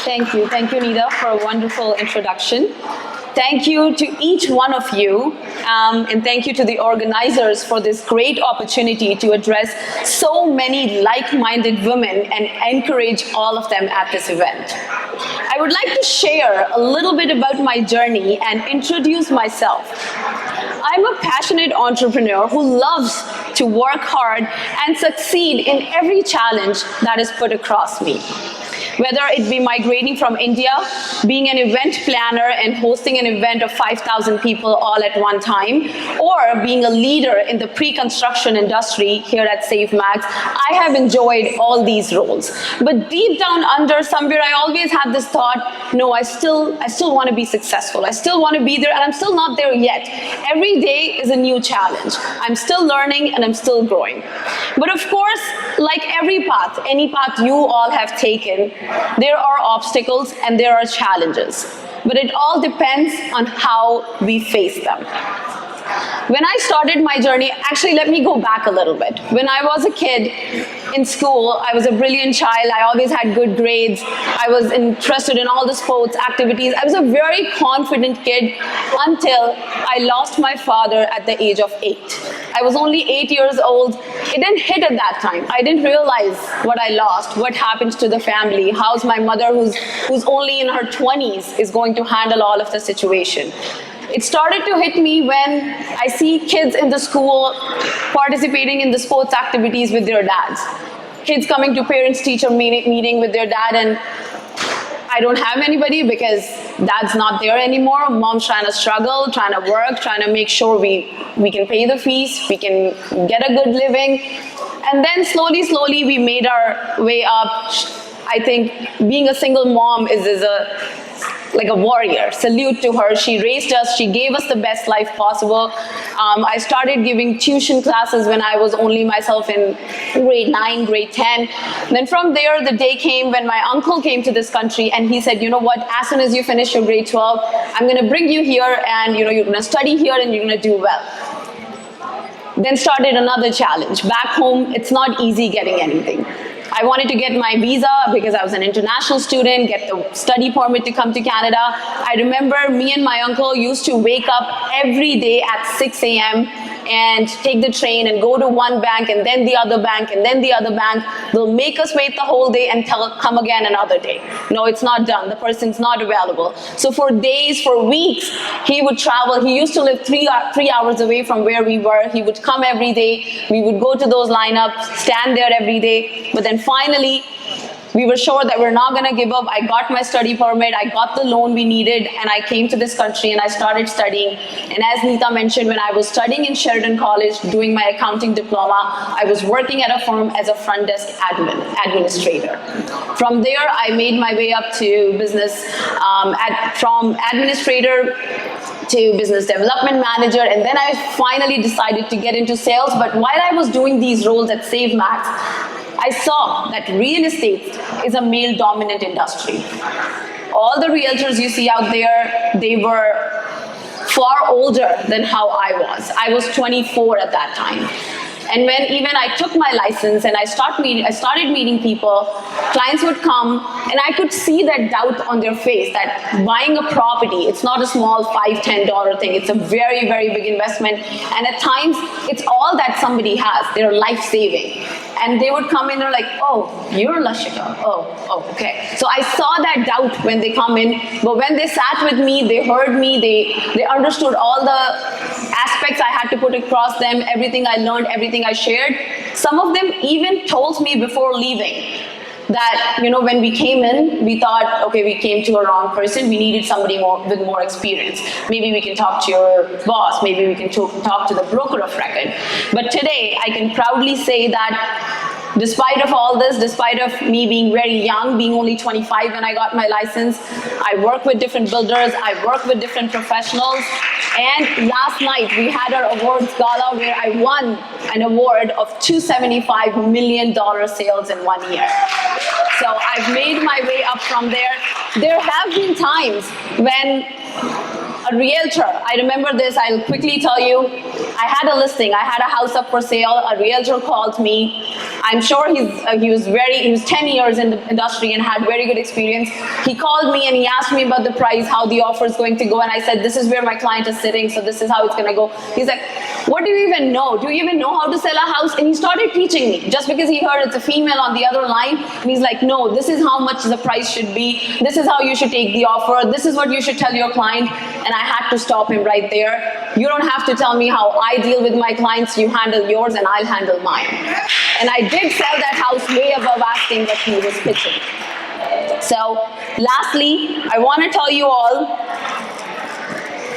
Thank you. Thank you, Nida, for a wonderful introduction. Thank you to each one of you, and thank you to the organizers for this great opportunity to address so many like-minded women and encourage all of them at this event. I would like to share a little bit about my journey and introduce myself. I'm a passionate entrepreneur who loves to work hard and succeed in every challenge that is put across me. Whether it be migrating from India, being an event planner and hosting an event of 5,000 people all at one time, or being a leader in the pre-construction industry here at SafeMax, I have enjoyed all these roles. But deep down under, somewhere I always had this thought, no, I still want to be successful. I still want to be there, and I'm still not there yet. Every day is a new challenge. I'm still learning and I'm still growing. But of course, like every path, any path you all have taken, there are obstacles and there are challenges, but it all depends on how we face them. When I started my journey, actually let me go back a little bit. When I was a kid in school, I was a brilliant child. I always had good grades. I was interested in all the sports activities. I was a very confident kid until I lost my father at the age of 8. I was only 8 years old. It didn't hit at that time. I didn't realize what I lost, what happened to the family, how's my mother who's only in her 20s is going to handle all of the situation. It started to hit me when I see kids in the school participating in the sports activities with their dads. Kids coming to parents-teacher meeting with their dad, and I don't have anybody because dad's not there anymore. Mom's trying to struggle, trying to work, trying to make sure we can pay the fees, we can get a good living. And then slowly we made our way up. I think being a single mom is like a warrior. Salute to her. She raised us. She gave us the best life possible. I started giving tuition classes when I was only myself in grade 9, grade 10. Then from there, the day came when my uncle came to this country and he said, you know what, as soon as you finish your grade 12, I'm going to bring you here and you're going to study here and you're going to do well. Then started another challenge. Back home, it's not easy getting anything. I wanted to get my visa because I was an international student, get the study permit to come to Canada. I remember me and my uncle used to wake up every day at 6 a.m. and take the train and go to one bank and then the other bank and then the other bank. They'll make us wait the whole day and come again another day. No, it's not done. The person's not available. So for days, for weeks, he would travel. He used to live 3 hours away from where we were. He would come every day. We would go to those lineups, stand there every day. But then finally, we were sure that we're not going to give up. I got my study permit, I got the loan we needed, and I came to this country and I started studying. And as Neeta mentioned, when I was studying in Sheridan College, doing my accounting diploma, I was working at a firm as a front desk administrator. From there, I made my way up to business, from administrator to business development manager, and then I finally decided to get into sales. But while I was doing these roles at SafeMax, I saw that real estate is a male-dominant industry. All the realtors you see out there, they were far older than how I was. I was 24 at that time. And when even I took my license and I started meeting people, clients would come and I could see that doubt on their face that buying a property, it's not a small $5, $10 thing. It's a very, very big investment. And at times, it's all that somebody has. They're life-saving. And they would come in, they're like, oh, you're Lashika. Oh, okay. So I saw that doubt when they come in, but when they sat with me, they heard me, they understood all the aspects I had to put across them, everything I learned, everything I shared. Some of them even told me before leaving that, you know, when we came in, we thought, okay, we came to a wrong person. We needed somebody with more experience. Maybe we can talk to your boss. Maybe we can talk to the broker of record. But today, I can proudly say that despite of all this, despite of me being very young, being only 25 when I got my license, I work with different builders, I work with different professionals, and last night we had our Awards Gala where I won an award of $275 million sales in 1 year. So I've made my way up from there. There have been times when a realtor, I remember this, I'll quickly tell you, I had a listing, I had a house up for sale, a realtor called me, I'm sure he was 10 years in the industry and had very good experience. He called me and he asked me about the price, how the offer is going to go, and I said, this is where my client is sitting, so this is how it's going to go. He's like, what do you even know? Do you even know how to sell a house? And he started teaching me, just because he heard it's a female on the other line, and he's like, no, this is how much the price should be, this is how you should take the offer, this is what you should tell your client. And I had to stop him right there. You don't have to tell me how I deal with my clients, you handle yours and I'll handle mine. And I did sell that house way above asking what he was pitching. So lastly, I want to tell you all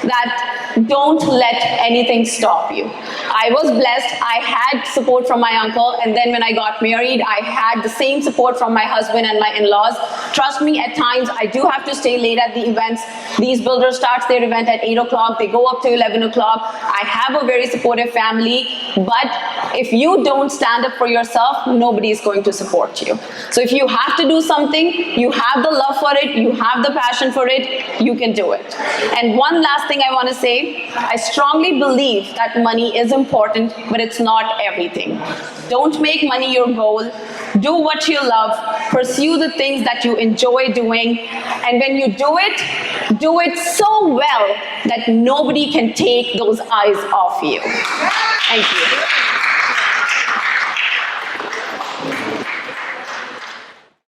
that don't let anything stop you. I was blessed. I had support from my uncle, and then when I got married, I had the same support from my husband and my in-laws. Trust me, at times I do have to stay late at the events. These builders start their event at 8 o'clock, they go up to 11 o'clock. I have a very supportive family, but if you don't stand up for yourself, nobody is going to support you. So if you have to do something, you have the love for it, you have the passion for it, you can do it. And one last thing I want to say, I strongly believe that money is important, but it's not everything. Don't make money your goal. Do what you love. Pursue the things that you enjoy doing. And when you do it so well that nobody can take those eyes off you. Thank you.